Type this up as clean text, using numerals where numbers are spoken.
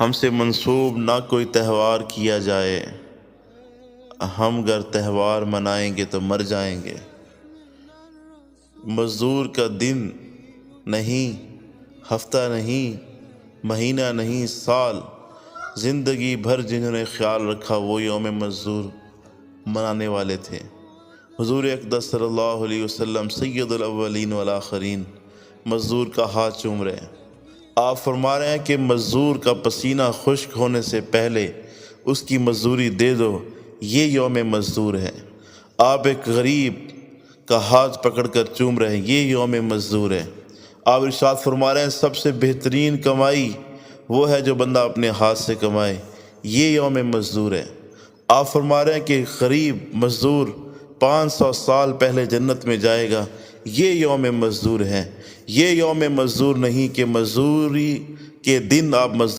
ہم سے منسوب نہ کوئی تہوار کیا جائے، ہم گر تہوار منائیں گے تو مر جائیں گے۔ مزدور کا دن نہیں، ہفتہ نہیں، مہینہ نہیں، سال، زندگی بھر جنہوں نے خیال رکھا وہ یوم مزدور منانے والے تھے۔ حضور اقدس صلی اللہ علیہ وسلم سید الاولین والآخرین مزدور کا ہاتھ چوم رہے ہیں۔ آپ فرما رہے ہیں کہ مزدور کا پسینہ خشک ہونے سے پہلے اس کی مزدوری دے دو، یہ یوم مزدور ہے۔ آپ ایک غریب کا ہاتھ پکڑ کر چوم رہے ہیں، یہ یوم مزدور ہے۔ آپ ارشاد فرما رہے ہیں سب سے بہترین کمائی وہ ہے جو بندہ اپنے ہاتھ سے کمائے، یہ یوم مزدور ہے۔ آپ فرما رہے ہیں کہ غریب مزدور 500 سال پہلے جنت میں جائے گا، یہ یوم مزدور ہے۔ یہ یوم مزدور نہیں کہ مزدوری کے دن آپ مزدور